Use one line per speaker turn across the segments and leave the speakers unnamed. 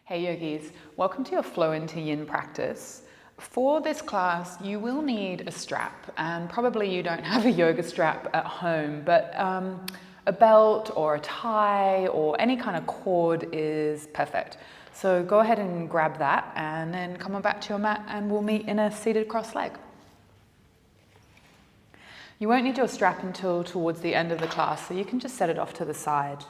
Hey yogis, welcome to your Flow into Yin practice. For this class, you will need a strap, and probably you don't have a yoga strap at home, but a belt or a tie or any kind of cord is perfect. So go ahead and grab that and then come on back to your mat and we'll meet in a seated cross leg. You won't need your strap until towards the end of the class, so you can just set it off to the side.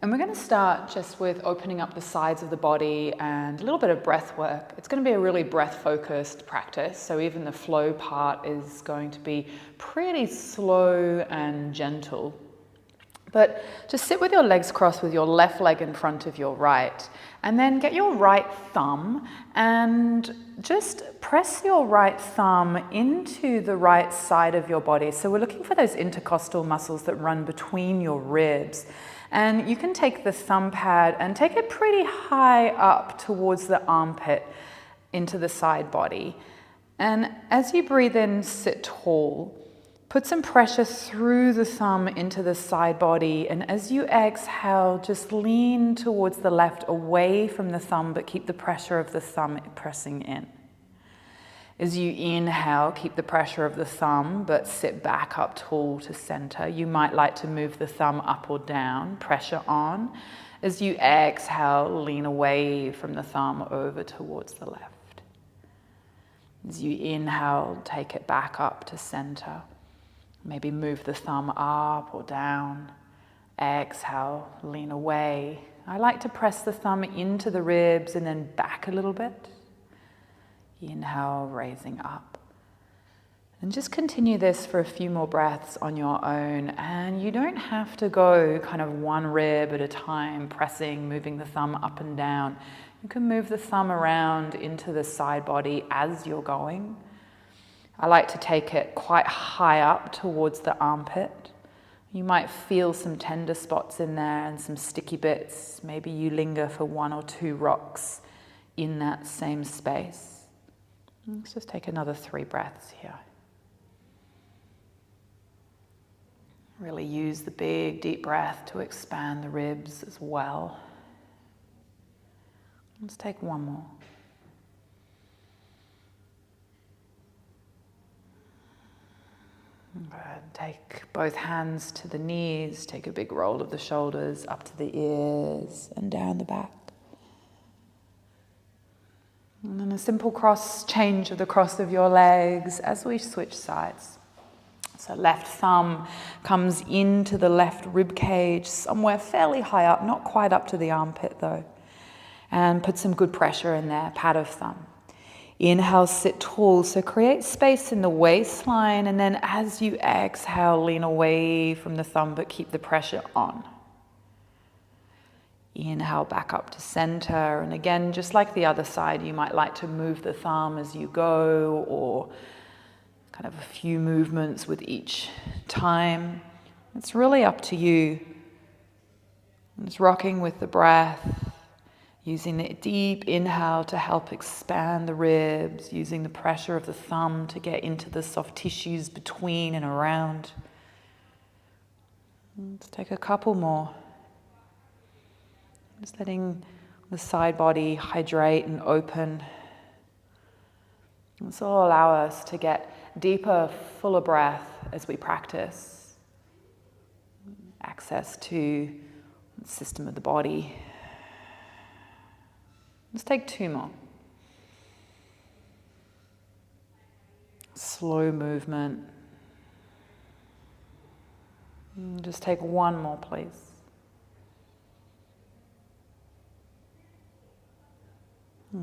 And we're going to start just with opening up the sides of the body and a little bit of breath work. It's going to be a really breath-focused practice, so even the flow part is going to be pretty slow and gentle. But just sit with your legs crossed with your left leg in front of your right, and then get your right thumb and just press your right thumb into the right side of your body. So we're looking for those intercostal muscles that run between your ribs. And you can take the thumb pad and take it pretty high up towards the armpit into the side body. And as you breathe in, sit tall. Put some pressure through the thumb into the side body. And as you exhale, just lean towards the left, away from the thumb, but keep the pressure of the thumb pressing in. As you inhale, keep the pressure of the thumb, but sit back up tall to center. You might like to move the thumb up or down, pressure on. As you exhale, lean away from the thumb over towards the left. As you inhale, take it back up to center. Maybe move the thumb up or down. Exhale, lean away. I like to press the thumb into the ribs and then back a little bit. Inhale, raising up. And just continue this for a few more breaths on your own. And you don't have to go kind of one rib at a time, pressing, moving the thumb up and down. You can move the thumb around into the side body as you're going. I like to take it quite high up towards the armpit. You might feel some tender spots in there and some sticky bits. Maybe you linger for 1 or 2 rocks in that same space. Let's just take another 3 breaths here. Really use the big, deep breath to expand the ribs as well. Let's take 1 more. Good. Take both hands to the knees, take a big roll of the shoulders up to the ears and down the back. And then a simple cross change of the cross of your legs as we switch sides. So left thumb comes into the left rib cage, somewhere fairly high up, not quite up to the armpit though. And put some good pressure in there, pad of thumb. Inhale, sit tall, so create space in the waistline, and then as you exhale, lean away from the thumb, but keep the pressure on. Inhale back up to center, and again, just like the other side, you might like to move the thumb as you go, or kind of a few movements with each time. It's really up to you. It's rocking with the breath, using the deep inhale to help expand the ribs, using the pressure of the thumb to get into the soft tissues between and around. Let's take a couple more. Just letting the side body hydrate and open. This will allow us to get deeper, fuller breath as we practice. Access to the system of the body. Let's take 2 more. Slow movement. Just take 1 more, please.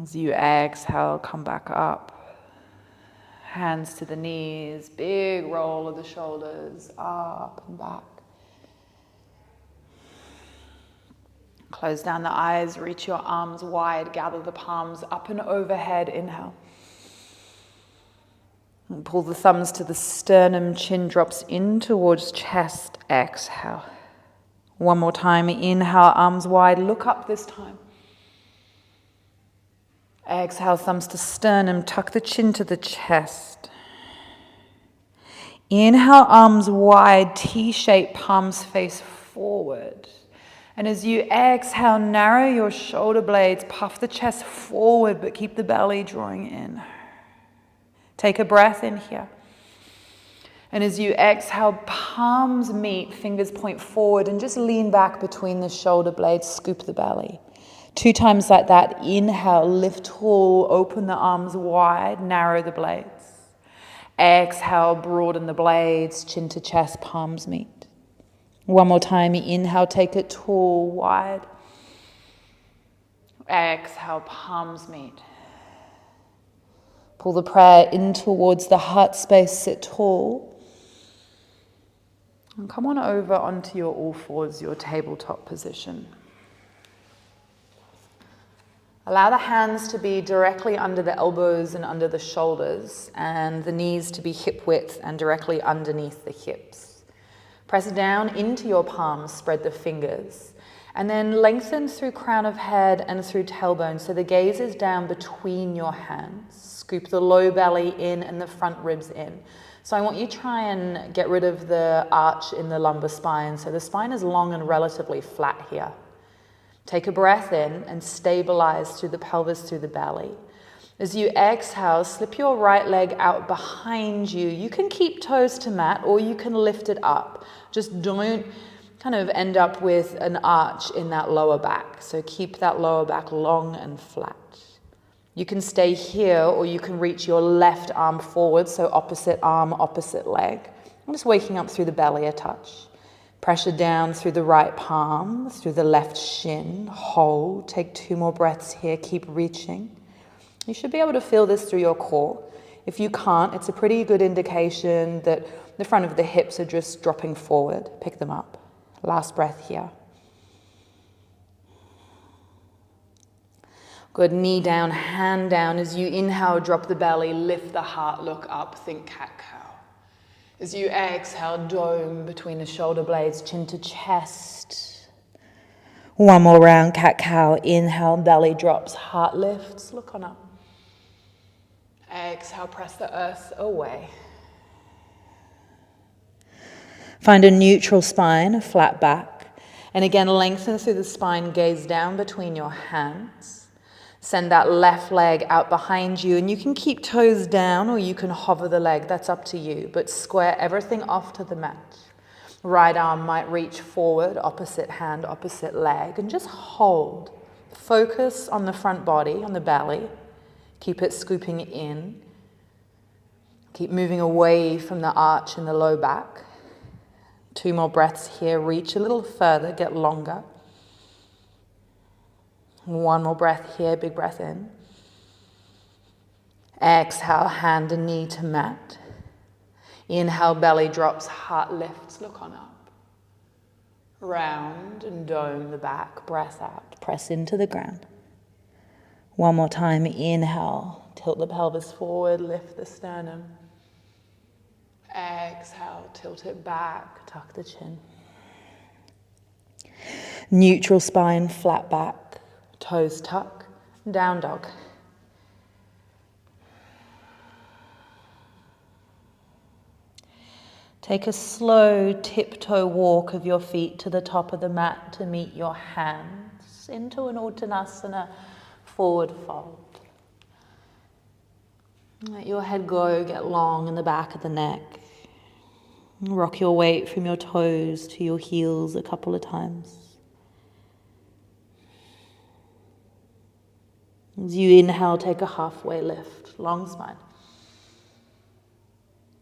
As you exhale, come back up. Hands to the knees, big roll of the shoulders, up and back. Close down the eyes, reach your arms wide, gather the palms up and overhead, inhale. And pull the thumbs to the sternum, chin drops in towards chest, exhale. 1 more time, inhale, arms wide, look up this time. Exhale, thumbs to sternum, tuck the chin to the chest. Inhale, arms wide, T-shape, palms face forward. And as you exhale, narrow your shoulder blades, puff the chest forward, but keep the belly drawing in. Take a breath in here. And as you exhale, palms meet, fingers point forward, and just lean back between the shoulder blades, scoop the belly. 2 times like that. Inhale, lift tall, open the arms wide, narrow the blades. Exhale, broaden the blades, chin to chest, palms meet. One more time. Inhale, take it tall, wide. Exhale, palms meet. Pull the prayer in towards the heart space, sit tall. And come on over onto your all fours, your tabletop position. Allow the hands to be directly under the elbows and under the shoulders, and the knees to be hip width and directly underneath the hips. Press down into your palms, spread the fingers, and then lengthen through crown of head and through tailbone, so the gaze is down between your hands. Scoop the low belly in and the front ribs in. So I want you to try and get rid of the arch in the lumbar spine, so the spine is long and relatively flat here. Take a breath in and stabilize through the pelvis, through the belly. As you exhale, slip your right leg out behind you. You can keep toes to mat or you can lift it up. Just don't kind of end up with an arch in that lower back. So keep that lower back long and flat. You can stay here or you can reach your left arm forward, so opposite arm, opposite leg. I'm just waking up through the belly a touch. Pressure down through the right palm, through the left shin. Hold. Take 2 more breaths here. Keep reaching. You should be able to feel this through your core. If you can't, it's a pretty good indication that the front of the hips are just dropping forward. Pick them up. Last breath here. Good. Knee down, hand down. As you inhale, drop the belly, lift the heart, look up, think cat-cow. As you exhale, dome between the shoulder blades, chin to chest. One more round, cat-cow. Inhale, belly drops, heart lifts, look on up. Exhale, press the earth away. Find a neutral spine, a flat back. And again, lengthen through the spine, gaze down between your hands. Send that left leg out behind you, and you can keep toes down or you can hover the leg, that's up to you, but square everything off to the mat. Right arm might reach forward, opposite hand, opposite leg, and just hold. Focus on the front body, on the belly. Keep it scooping in. Keep moving away from the arch in the low back. 2 more breaths here, reach a little further, get longer. 1 more breath here, big breath in. Exhale, hand and knee to mat. Inhale, belly drops, heart lifts, look on up. Round and dome the back, breath out, press into the ground. 1 more time, inhale, tilt the pelvis forward, lift the sternum. Exhale, tilt it back, tuck the chin. Neutral spine, flat back. Toes tuck, down dog. Take a slow tiptoe walk of your feet to the top of the mat to meet your hands into an Uttanasana forward fold. Let your head go, get long in the back of the neck. Rock your weight from your toes to your heels a couple of times. As you inhale, take a halfway lift, long spine.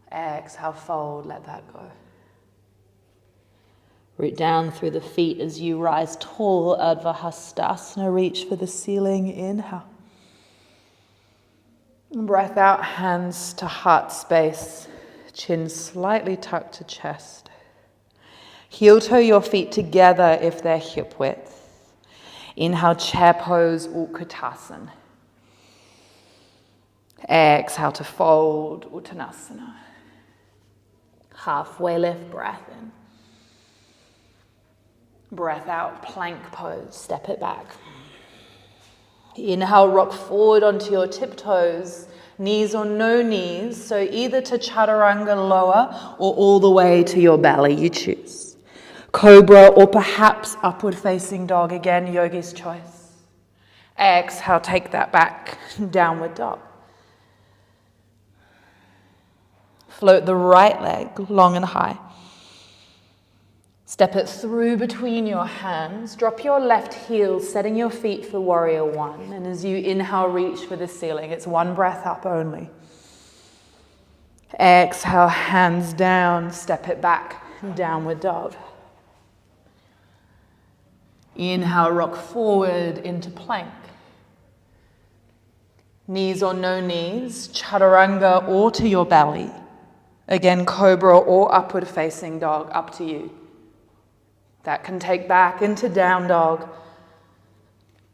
Exhale, fold, let that go. Root down through the feet as you rise tall, Urdhva Hastasana, reach for the ceiling, inhale. Breath out, hands to heart space, chin slightly tucked to chest. Heel toe your feet together if they're hip width. Inhale, chair pose, Utkatasana. Exhale to fold, Uttanasana. Halfway lift, breath in. Breath out, plank pose, step it back. Inhale, rock forward onto your tiptoes, knees or no knees, so either to chaturanga lower or all the way to your belly, you choose. Cobra or perhaps upward facing dog, again, yogi's choice. Exhale, take that back, downward dog. Float the right leg long and high. Step it through between your hands. Drop your left heel, setting your feet for warrior one. And as you inhale, reach for the ceiling. It's one breath up only. Exhale, hands down, step it back, downward dog. Inhale, rock forward into plank. Knees or no knees, chaturanga or to your belly. Again, cobra or upward facing dog, up to you. That can take back into down dog.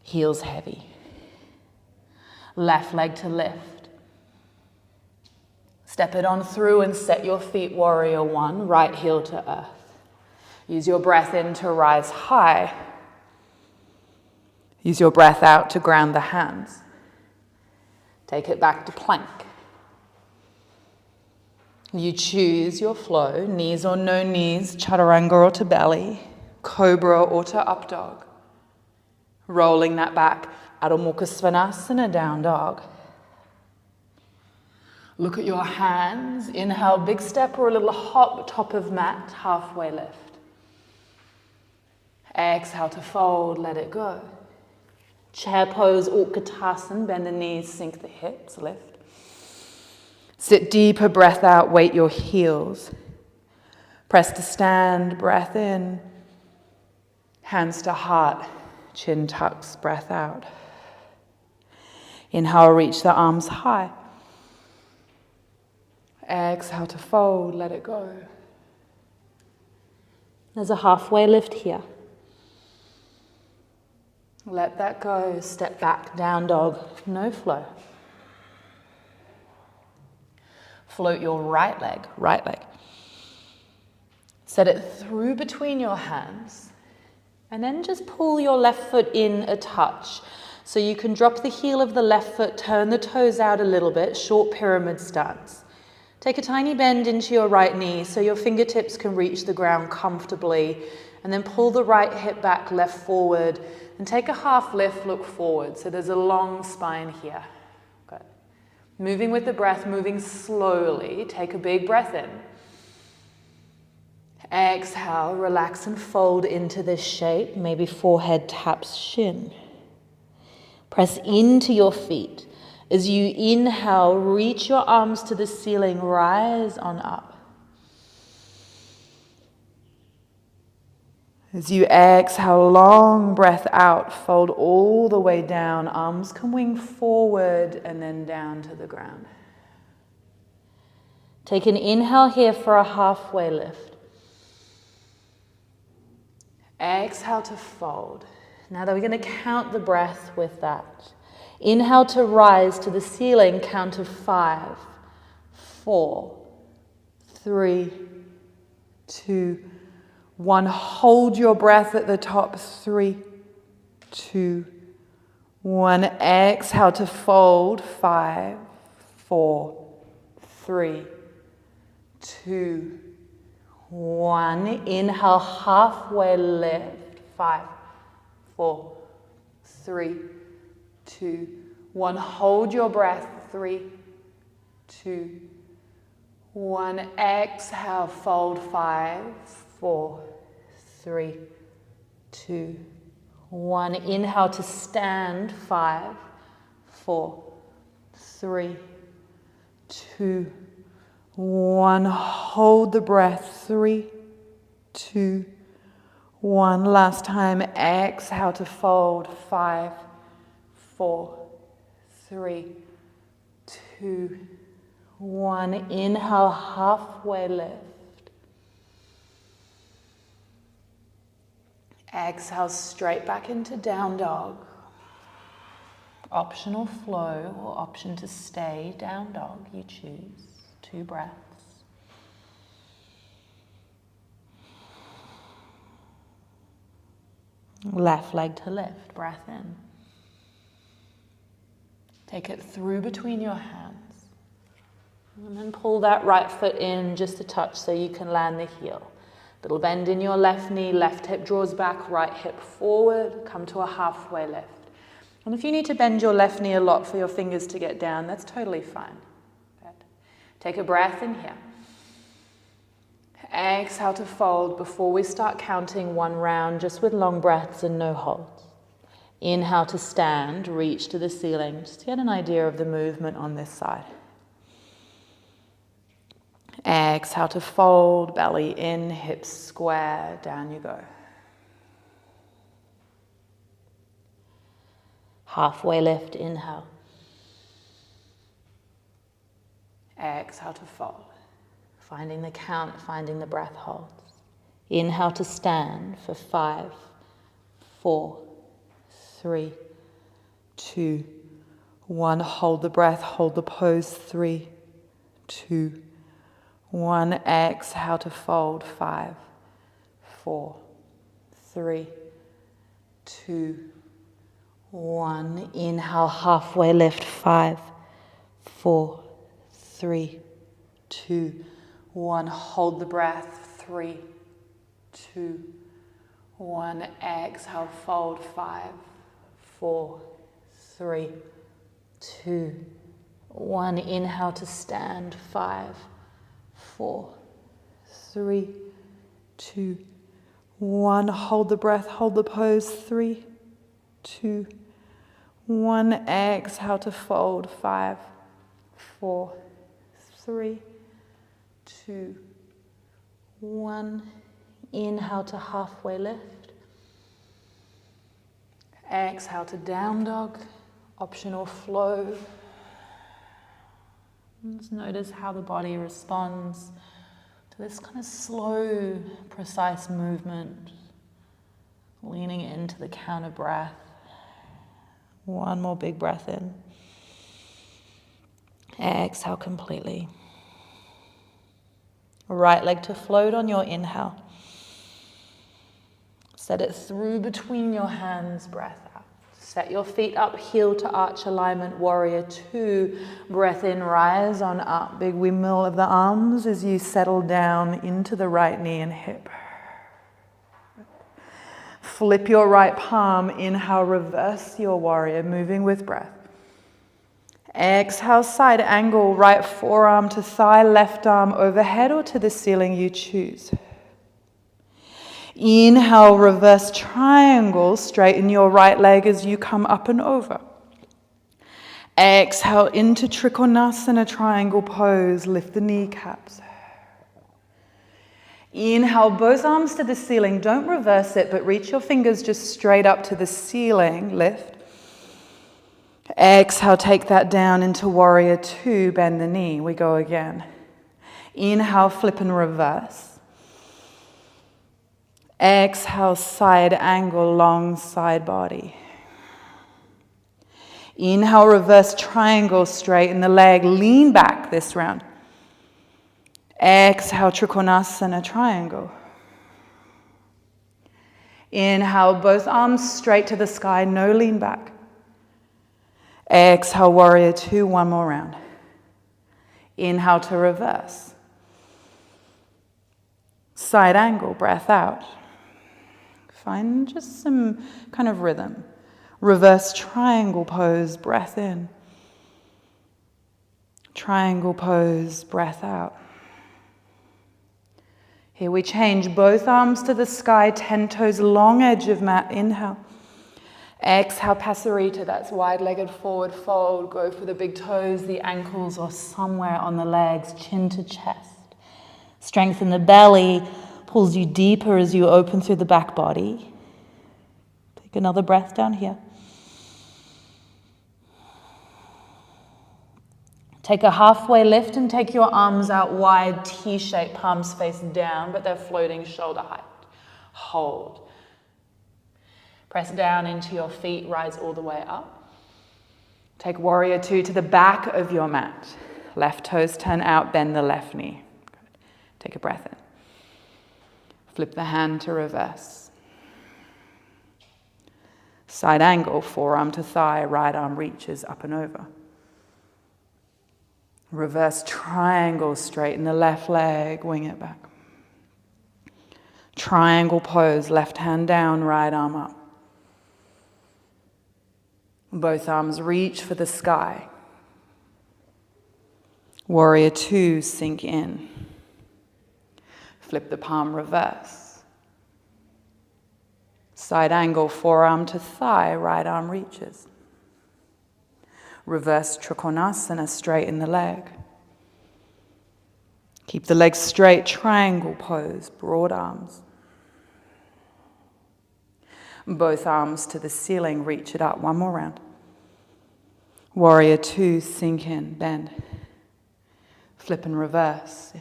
Heels heavy. Left leg to lift. Step it on through and set your feet warrior one, right heel to earth. Use your breath in to rise high. Use your breath out to ground the hands. Take it back to plank. You choose your flow, knees or no knees, chaturanga or to belly, cobra or to up dog. Rolling that back, Adho Mukha Svanasana, down dog. Look at your hands. Inhale, big step or a little hop, top of mat, halfway lift. Exhale to fold, let it go. Chair pose, Utkatasana, bend the knees, sink the hips, lift. Sit deeper, breath out, weight your heels. Press to stand, breath in. Hands to heart, chin tucks, breath out. Inhale, reach the arms high. Exhale to fold, let it go. There's a halfway lift here. Let that go, step back, down dog, no flow. Float your right leg. Set it through between your hands and then just pull your left foot in a touch. So you can drop the heel of the left foot, turn the toes out a little bit, short pyramid stance. Take a tiny bend into your right knee so your fingertips can reach the ground comfortably, and then pull the right hip back, left forward, and take a half lift, look forward. So there's a long spine here. Good. Moving with the breath, moving slowly. Take a big breath in. Exhale, relax and fold into this shape. Maybe forehead taps shin. Press into your feet. As you inhale, reach your arms to the ceiling, rise on up. As you exhale, long breath out, fold all the way down. Arms can wing forward and then down to the ground. Take an inhale here for a halfway lift. Exhale to fold. Now that we're going to count the breath with that. Inhale to rise to the ceiling, count of 5, 4, 3, 2, 1. Hold your breath at the top. 3, 2, 1. Exhale to fold. 5, 4, 3, 2, 1. Inhale, halfway lift. 5, 4, 3, 2, 1. Hold your breath. 3, 2, 1. Exhale, fold. 5, 4, 3, 2, 1. Inhale to stand. 5, 4, 3, 2, 1. Hold the breath. 3, 2, 1. Last time. Exhale to fold. 5, 4, 3, 2, 1. Inhale, halfway lift. Exhale, straight back into down dog. Optional flow or option to stay down dog, you choose. 2 breaths. Left leg to lift, breath in. Take it through between your hands. And then pull that right foot in just a touch so you can land the heel. Little bend in your left knee, left hip draws back, right hip forward, come to a halfway lift. And if you need to bend your left knee a lot for your fingers to get down, that's totally fine. Good. Take a breath in here. Exhale to fold before we start counting one round, just with long breaths and no holds. Inhale to stand, reach to the ceiling, just to get an idea of the movement on this side. Exhale to fold, belly in, hips square, down you go. Halfway lift, inhale. Exhale to fold. Finding the count, finding the breath holds. Inhale to stand for 5, 4, 3, 2, 1. Hold the breath, hold the pose. 3, 2, 1. Exhale to fold. 5, 4, 3, 2, 1. Inhale, halfway lift. 5, 4, 3, 2, 1. Hold the breath. 3, 2, 1. Exhale, fold. 5, 4, 3, 2, 1. Inhale to stand. 5, 4, 3, 2, 1. Hold the breath, hold the pose. 3, 2, 1. Exhale to fold. 5, 4, 3, 2, 1. Inhale to halfway lift. Exhale to down dog, optional flow. Just notice how the body responds to this kind of slow, precise movement. Leaning into the counter breath. One more big breath in. Exhale completely. Right leg to float on your inhale. Set it through between your hands, breath out. Set your feet up, heel to arch alignment, warrior 2. Breath in, rise on up. Big windmill of the arms as you settle down into the right knee and hip. Flip your right palm, inhale, reverse your warrior, moving with breath. Exhale, side angle, right forearm to thigh, left arm overhead or to the ceiling, you choose. Inhale, reverse triangle, straighten your right leg as you come up and over. Exhale into Trikonasana, triangle pose, lift the kneecaps. Inhale, both arms to the ceiling, don't reverse it, but reach your fingers just straight up to the ceiling, lift. Exhale, take that down into warrior 2, bend the knee, we go again. Inhale, flip and reverse. Exhale, side angle, long side body. Inhale, reverse triangle, straighten the leg, lean back this round. Exhale, Trikonasana, triangle. Inhale, both arms straight to the sky, no lean back. Exhale, warrior 2, one more round. Inhale to reverse. Side angle, breath out. Find just some kind of rhythm. Reverse triangle pose, breath in. Triangle pose, breath out. Here we change both arms to the sky, 10 toes, long edge of mat, inhale. Exhale, Pasarita, that's wide-legged forward fold. Go for the big toes, the ankles, or somewhere on the legs, chin to chest. Strengthen the belly, pulls you deeper as you open through the back body. Take another breath down here. Take a halfway lift and take your arms out wide, T-shape, palms face down, but they're floating shoulder height. Hold. Press down into your feet, rise all the way up. Take warrior 2 to the back of your mat. Left toes turn out, bend the left knee. Good. Take a breath in. Flip the hand to reverse. Side angle, forearm to thigh, right arm reaches up and over. Reverse triangle, straighten the left leg, wing it back. Triangle pose, left hand down, right arm up. Both arms reach for the sky. Warrior two, sink in. Flip the palm reverse. Side angle, forearm to thigh, right arm reaches. Reverse Trikonasana, straighten the leg. Keep the legs straight, triangle pose, broad arms. Both arms to the ceiling, reach it up. One more round. Warrior two, sink in, bend. Flip and reverse.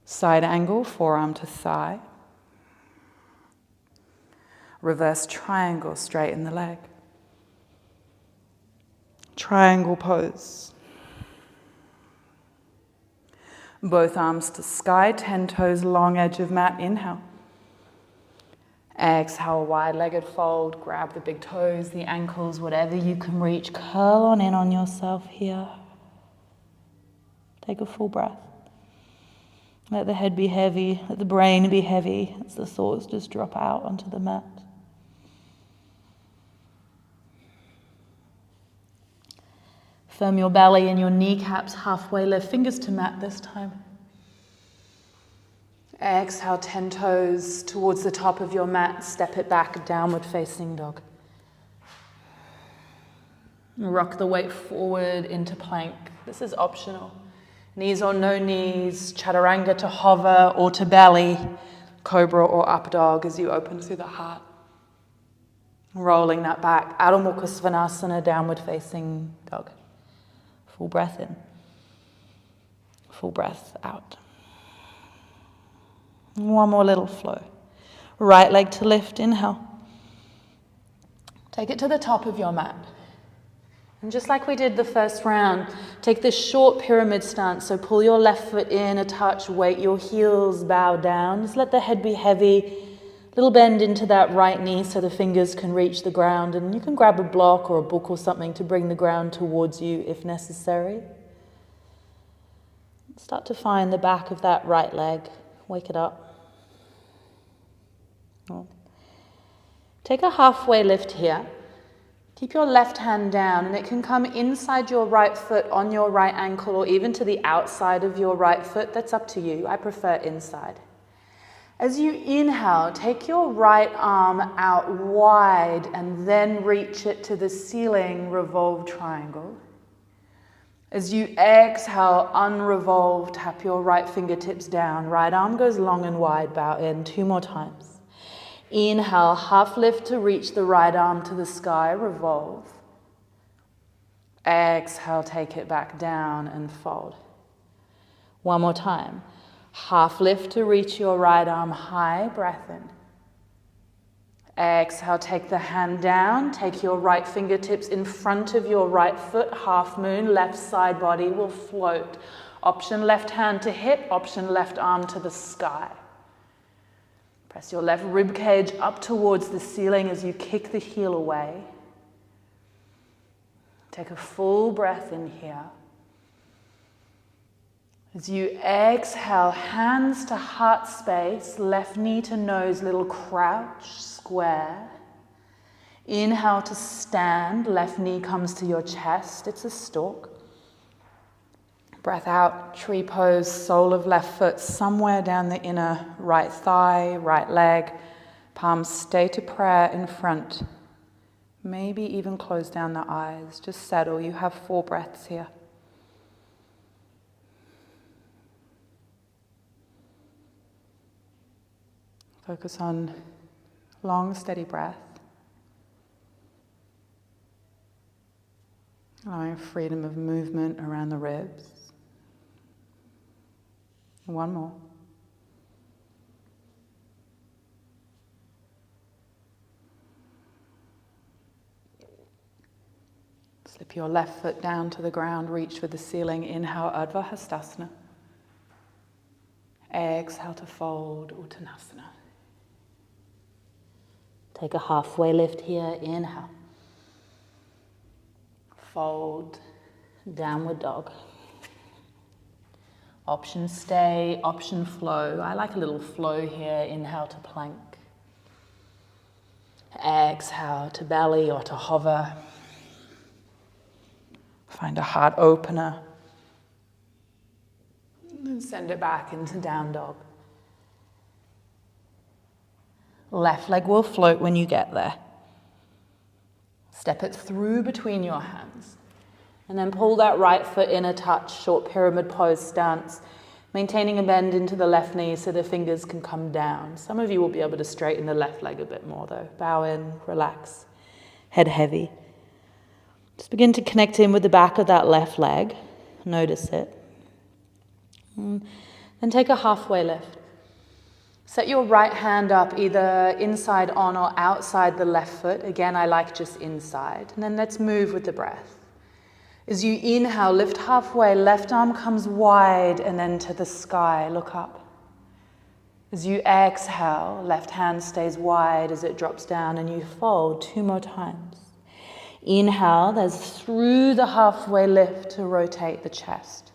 Side angle, forearm to thigh. Reverse triangle, straighten the leg. Triangle pose. Both arms to sky, 10 toes, long edge of mat, inhale. Exhale, wide-legged fold, grab the big toes, the ankles, whatever you can reach. Curl on in on yourself here. Take a full breath. Let the head be heavy, let the brain be heavy as the thoughts just drop out onto the mat. Firm your belly and your kneecaps halfway, lift fingers to mat this time. Exhale, 10 toes towards the top of your mat, step it back, downward facing dog. Rock the weight forward into plank. This is optional. Knees or no knees, chaturanga to hover or to belly, cobra or up dog as you open through the heart. Rolling that back, Adho Mukha Svanasana, downward facing dog. Full breath in, full breath out. One more little flow. Right leg to lift, inhale. Take it to the top of your mat. And just like we did the first round, take this short pyramid stance. So pull your left foot in a touch, weight your heels, bow down. Just let the head be heavy. Little bend into that right knee so the fingers can reach the ground. And you can grab a block or a book or something to bring the ground towards you if necessary. Start to find the back of that right leg. Wake it up. Take a halfway lift here. Keep your left hand down, and it can come inside your right foot on your right ankle or even to the outside of your right foot. That's up to you. I prefer inside. As you inhale, take your right arm out wide and then reach it to the ceiling, revolve triangle. As you exhale, unrevolve, tap your right fingertips down. Right arm goes long and wide, bow in. 2 more times. Inhale, half lift to reach the right arm to the sky, revolve. Exhale, take it back down and fold. 1 more time. Half lift to reach your right arm high, breath in. Exhale, take the hand down, take your right fingertips in front of your right foot, half moon, left side body will float. Option left hand to hip, option left arm to the sky. Press your left rib cage up towards the ceiling as you kick the heel away. Take a full breath in here. As you exhale, hands to heart space, left knee to nose, little crouch, square. Inhale to stand, left knee comes to your chest, it's a stalk. Breath out, tree pose, sole of left foot somewhere down the inner right thigh, right leg. Palms stay to prayer in front. Maybe even close down the eyes. Just settle. You have 4 breaths here. Focus on long, steady breath. Allowing freedom of movement around the ribs. 1 more. Slip your left foot down to the ground, reach for the ceiling. Inhale, Urdhva Hastasana. Exhale to fold, Uttanasana. Take a halfway lift here, inhale. Fold, downward dog. Option stay, option flow. I like a little flow here. Inhale to plank. Exhale to belly or to hover. Find a heart opener. And send it back into down dog. Left leg will float when you get there. Step it through between your hands. And then pull that right foot in a touch, short pyramid pose stance, maintaining a bend into the left knee so the fingers can come down. Some of you will be able to straighten the left leg a bit more though. Bow in, relax, head heavy. Just begin to connect in with the back of that left leg. Notice it. Then take a halfway lift. Set your right hand up either inside on or outside the left foot. Again, I like just inside. And then let's move with the breath. As you inhale, lift halfway, left arm comes wide and then to the sky, look up. As you exhale, left hand stays wide as it drops down and you fold 2 more times. Inhale, that's through the halfway lift to rotate the chest.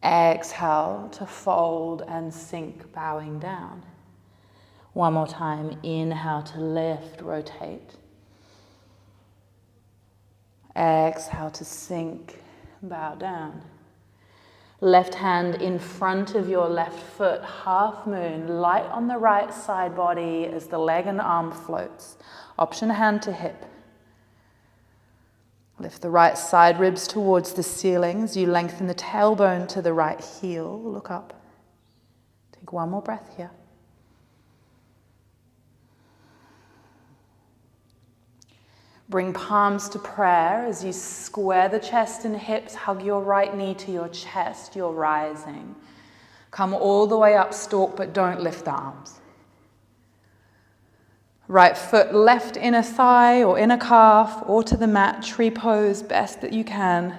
Exhale to fold and sink, bowing down. 1 more time, inhale to lift, rotate. Exhale to sink, bow down. Left hand in front of your left foot, half moon, light on the right side body as the leg and arm floats. Option hand to hip. Lift the right side ribs towards the ceiling as you lengthen the tailbone to the right heel. Look up. Take 1 more breath here. Bring palms to prayer as you square the chest and hips, hug your right knee to your chest, you're rising. Come all the way up, stalk, but don't lift the arms. Right foot left inner thigh or inner calf or to the mat, tree pose, best that you can.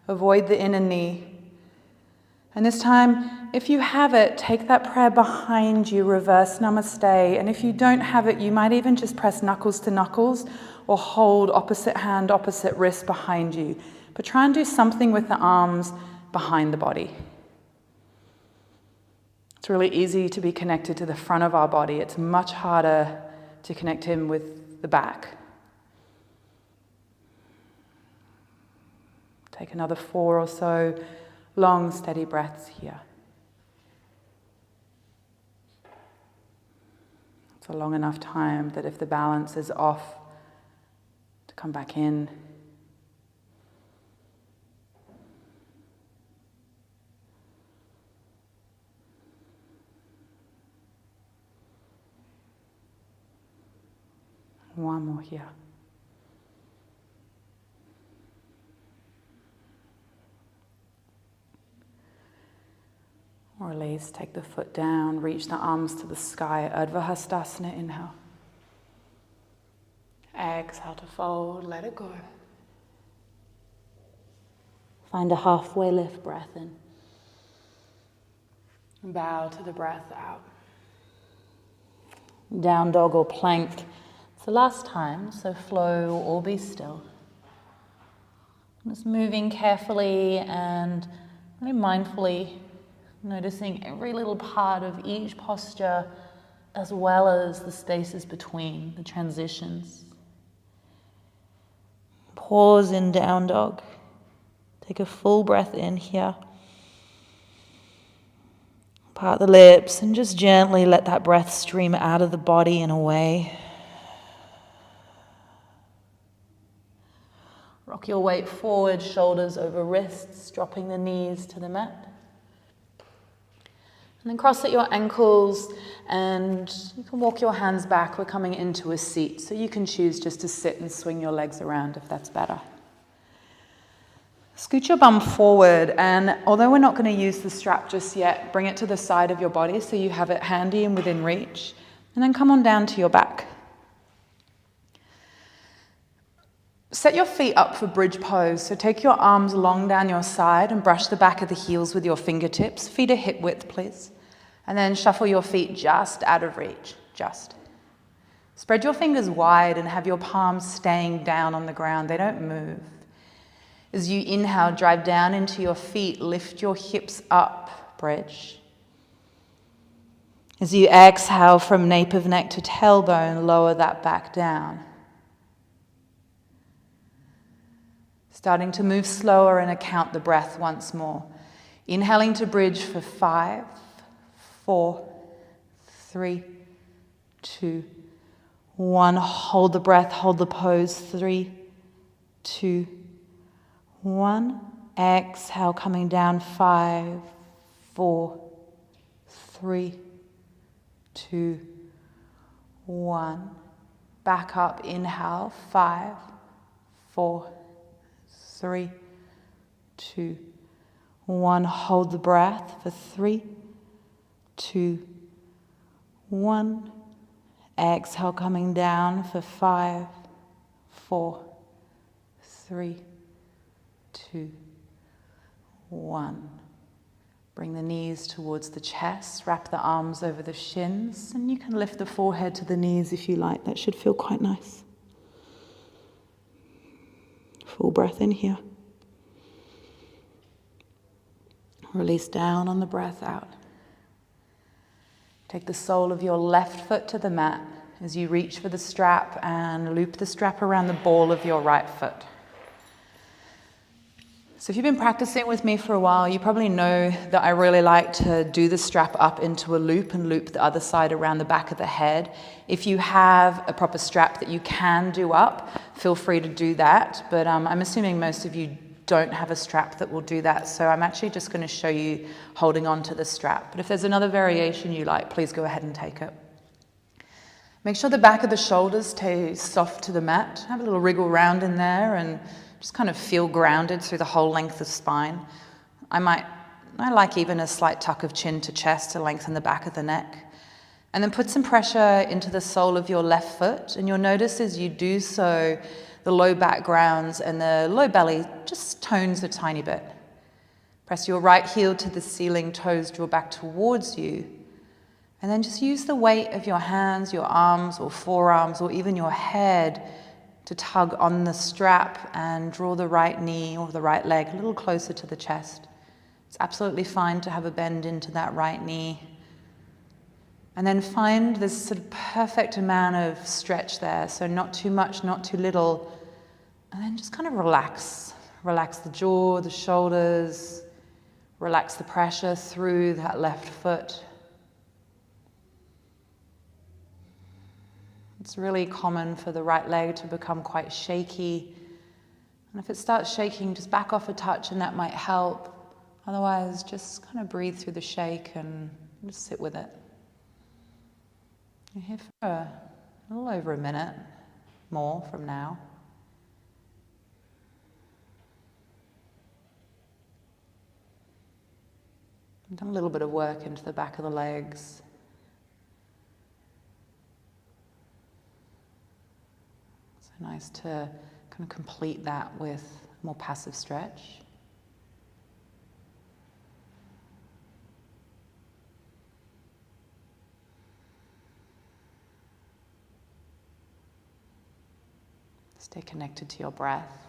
Avoid the inner knee. And this time, if you have it, take that prayer behind you, reverse namaste. And if you don't have it, you might even just press knuckles to knuckles or hold opposite hand, opposite wrist behind you. But try and do something with the arms behind the body. It's really easy to be connected to the front of our body. It's much harder to connect in with the back. Take another 4 or so long, steady breaths here. It's a long enough time that if the balance is off, to come back in. One more here. Release, take the foot down, reach the arms to the sky, Urdhva Hastasana, inhale. Exhale to fold, let it go. Find a halfway lift, breath in. Bow to the breath out. Down dog or plank. It's the last time, so flow or be still. Just moving carefully and really mindfully, noticing every little part of each posture as well as the spaces between, the transitions. Pause in down dog. Take a full breath in here. Part the lips and just gently let that breath stream out of the body and away. Rock your weight forward, shoulders over wrists, dropping the knees to the mat. And then cross at your ankles and you can walk your hands back. We're coming into a seat, so you can choose just to sit and swing your legs around if that's better. Scoot your bum forward, and although we're not going to use the strap just yet, bring it to the side of your body so you have it handy and within reach. And then come on down to your back. Set your feet up for bridge pose. So take your arms long down your side and brush the back of the heels with your fingertips. Feet are hip width, please. And then shuffle your feet just out of reach, just. Spread your fingers wide and have your palms staying down on the ground. They don't move. As you inhale, drive down into your feet, lift your hips up, bridge. As you exhale from nape of neck to tailbone, lower that back down. Starting to move slower and account the breath once more. Inhaling to bridge for 5, 4, 3, 2, 1. Hold the breath, hold the pose. 3, 2, 1. Exhale, coming down. 5, 4, 3, 2, 1. Back up, inhale. 5, 4, 3, 2, 1. Hold the breath for 3, 2, 1. Exhale, coming down for 5, 4, 3, 2, 1. Bring the knees towards the chest, wrap the arms over the shins, and you can lift the forehead to the knees if you like. That should feel quite nice. Full breath in here. Release down on the breath out. Take the sole of your left foot to the mat as you reach for the strap and loop the strap around the ball of your right foot. So if you've been practicing with me for a while, you probably know that I really like to do the strap up into a loop and loop the other side around the back of the head. If you have a proper strap that you can do up, feel free to do that. But I'm assuming most of you don't have a strap that will do that. So I'm actually just going to show you holding on to the strap. But if there's another variation you like, please go ahead and take it. Make sure the back of the shoulders stays soft to the mat. Have a little wriggle around in there and just kind of feel grounded through the whole length of spine. I like even a slight tuck of chin to chest to lengthen the back of the neck. And then put some pressure into the sole of your left foot. And you'll notice as you do so, the low back grounds and the low belly just tones a tiny bit. Press your right heel to the ceiling, toes draw back towards you. And then just use the weight of your hands, your arms or forearms or even your head to tug on the strap and draw the right knee or the right leg a little closer to the chest. It's absolutely fine to have a bend into that right knee. And then find this sort of perfect amount of stretch there. So not too much, not too little. And then just kind of relax. Relax the jaw, the shoulders. Relax the pressure through that left foot. It's really common for the right leg to become quite shaky. And if it starts shaking, just back off a touch and that might help. Otherwise, just kind of breathe through the shake and just sit with it. You're here for a little over a minute more from now. I've done a little bit of work into the back of the legs. So nice to kind of complete that with a more passive stretch. Stay connected to your breath.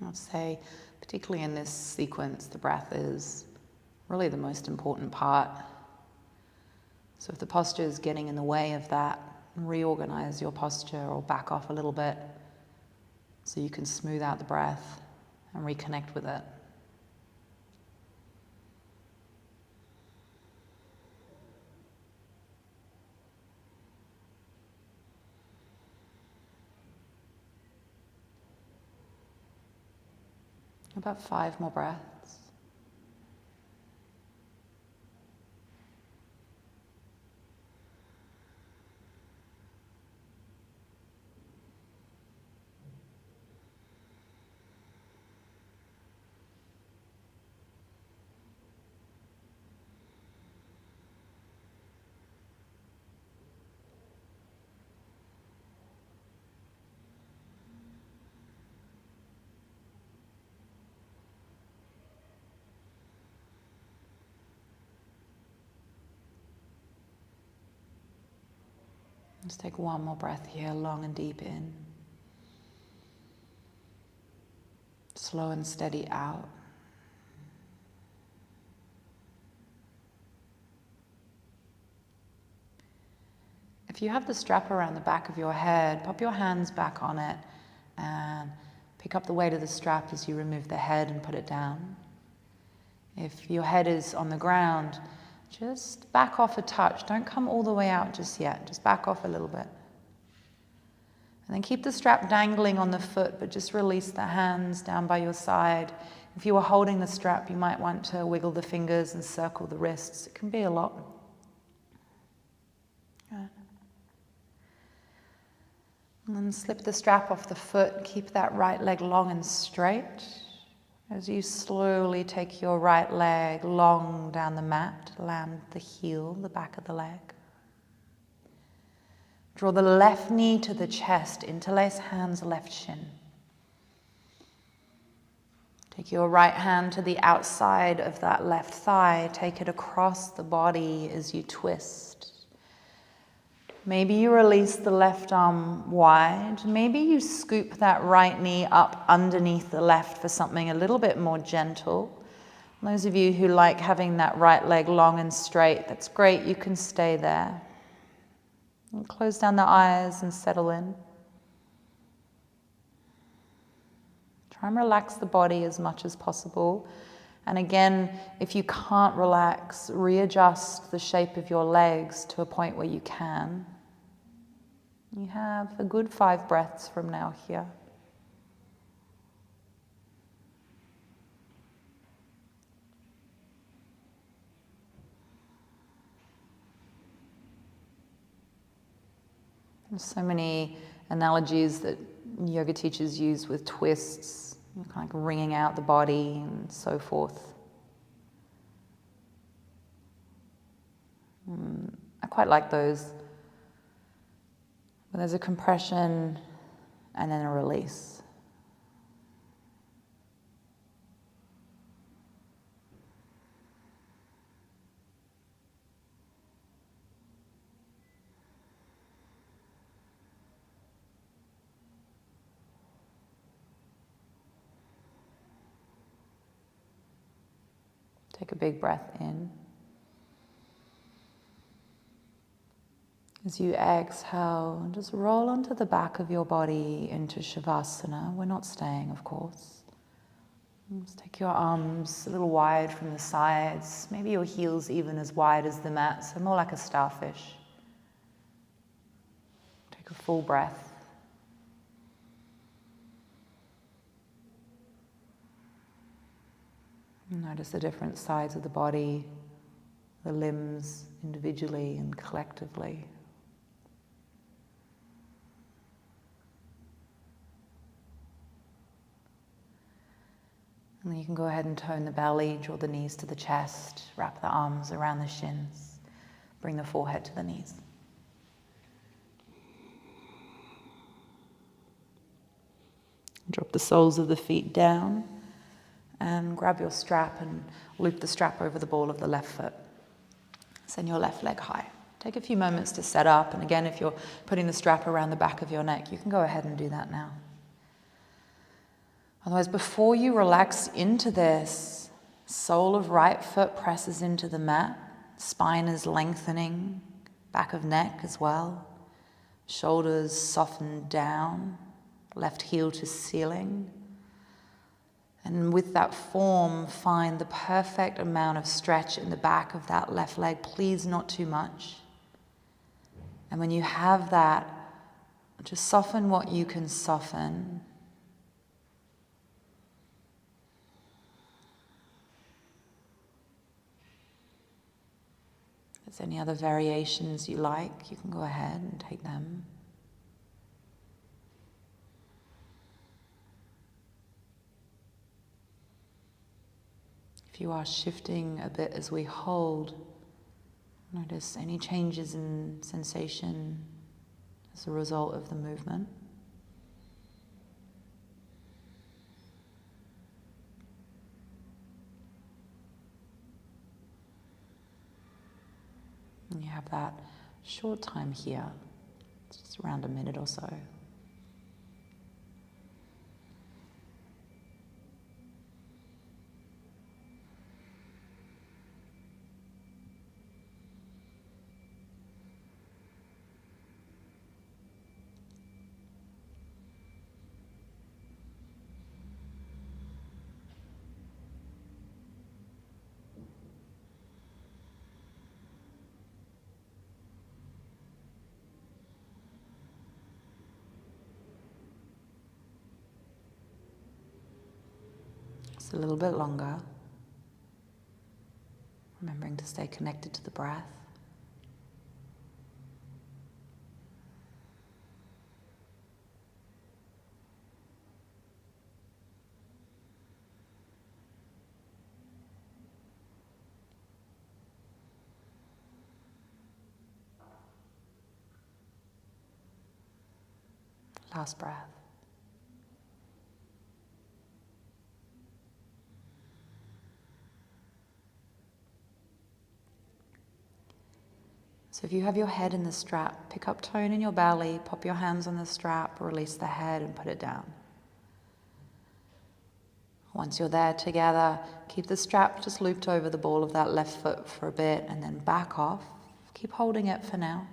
I would say, particularly in this sequence, the breath is really the most important part. So if the posture is getting in the way of that, reorganize your posture or back off a little bit so you can smooth out the breath and reconnect with it. About 5 more breaths. Let's take one more breath here, long and deep in. Slow and steady out. If you have the strap around the back of your head, pop your hands back on it and pick up the weight of the strap as you remove the head and put it down. If your head is on the ground, just back off a touch. Don't come all the way out just yet. Just back off a little bit. And then keep the strap dangling on the foot, but just release the hands down by your side. If you were holding the strap, you might want to wiggle the fingers and circle the wrists. It can be a lot. Good. And then slip the strap off the foot. Keep that right leg long and straight. As you slowly take your right leg long down the mat, land the heel, the back of the leg. Draw the left knee to the chest, interlace hands, left shin. Take your right hand to the outside of that left thigh, take it across the body as you twist. Maybe you release the left arm wide. Maybe you scoop that right knee up underneath the left for something a little bit more gentle. Those of you who like having that right leg long and straight, that's great. You can stay there. And close down the eyes and settle in. Try and relax the body as much as possible. And again, if you can't relax, readjust the shape of your legs to a point where you can. You have a good 5 breaths from now here. There's so many analogies that yoga teachers use with twists, kind of like wringing out the body and so forth. I quite like those. But there's a compression and then a release. Take a big breath in. As you exhale, just roll onto the back of your body into Shavasana. We're not staying, of course. Just take your arms a little wide from the sides, maybe your heels even as wide as the mat, so more like a starfish. Take a full breath. Notice the different sides of the body, the limbs individually and collectively. And then you can go ahead and tone the belly, draw the knees to the chest, wrap the arms around the shins, bring the forehead to the knees. Drop the soles of the feet down and grab your strap and loop the strap over the ball of the left foot. Send your left leg high. Take a few moments to set up, and again, if you're putting the strap around the back of your neck, you can go ahead and do that now. Otherwise, before you relax into this, sole of right foot presses into the mat, spine is lengthening, back of neck as well, shoulders soften down, left heel to ceiling. And with that form, find the perfect amount of stretch in the back of that left leg, please not too much. And when you have that, just soften what you can soften. If there's any other variations you like, you can go ahead and take them. If you are shifting a bit as we hold, notice any changes in sensation as a result of the movement. And you have that short time here
Just around a minute or so. Just a little bit longer. Remembering to stay connected to the breath. Last breath. So if you have your head in the strap, pick up tone in your belly, pop your hands on the strap, release the head and put it down. Once you're there together, keep the strap just looped over the ball of that left foot for a bit and then back off. Keep holding it for now.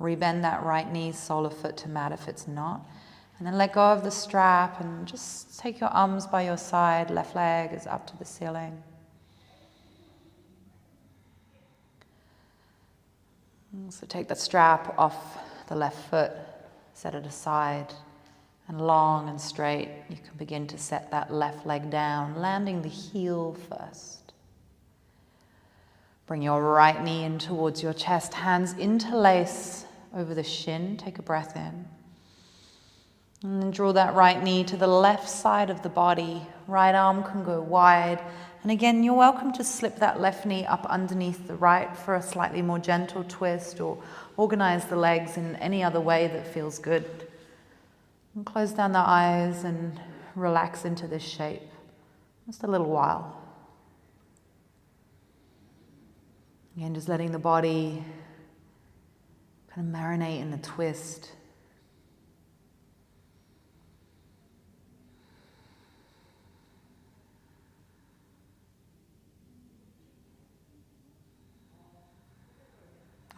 Rebend that right knee, sole of foot to mat if it's not. And then let go of the strap and just take your arms by your side. Left leg is up to the ceiling. So take the strap off the left foot, set it aside, and long and straight, you can begin to set that left leg down, landing the heel first. Bring your right knee in towards your chest, hands interlace over the shin. Take a breath in. And then draw that right knee to the left side of the body. Right arm can go wide. And again, you're welcome to slip that left knee up underneath the right for a slightly more gentle twist, or organize the legs in any other way that feels good. And close down the eyes and relax into this shape. Just a little while. Again, just letting the body kind of marinate in the twist.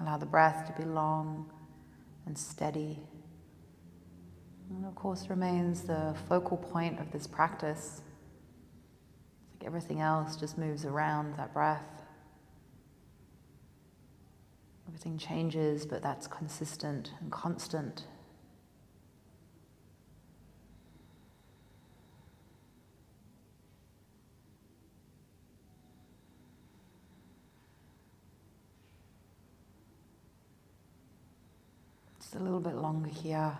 Allow the breath to be long and steady. And of course remains the focal point of this practice. It's like everything else just moves around that breath. Everything changes, but that's consistent and constant. Just a little bit longer here.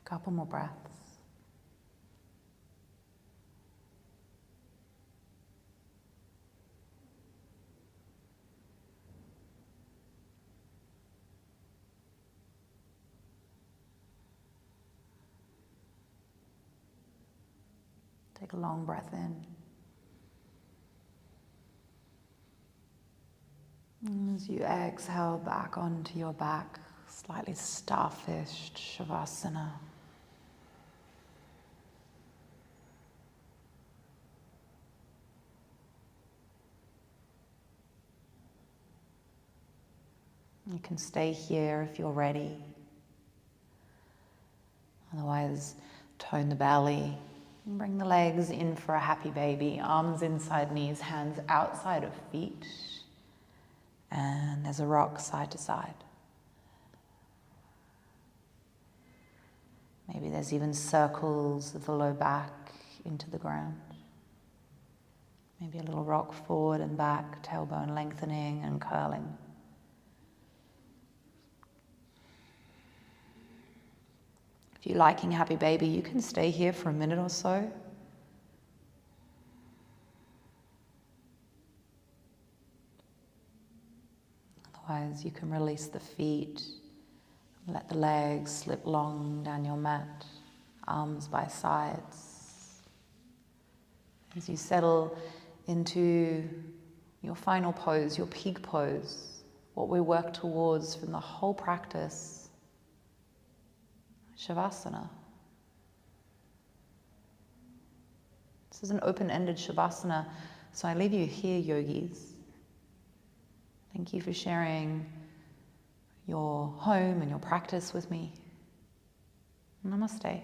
Couple more breaths. Take a long breath in. And as you exhale back onto your back, slightly starfish Shavasana. You can stay here if you're ready. Otherwise, tone the belly. And bring the legs in for a happy baby. Arms inside knees, hands outside of feet. And there's a rock side to side. Maybe there's even circles of the low back into the ground. Maybe a little rock forward and back, tailbone lengthening and curling. If you're liking happy baby, you can stay here for a minute or so. Likewise, you can release the feet, let the legs slip long down your mat, arms by sides. As you settle into your final pose, your peak pose, what we work towards from the whole practice, Shavasana. This is an open-ended Shavasana, so I leave you here, yogis. Thank you for sharing your home and your practice with me. Namaste.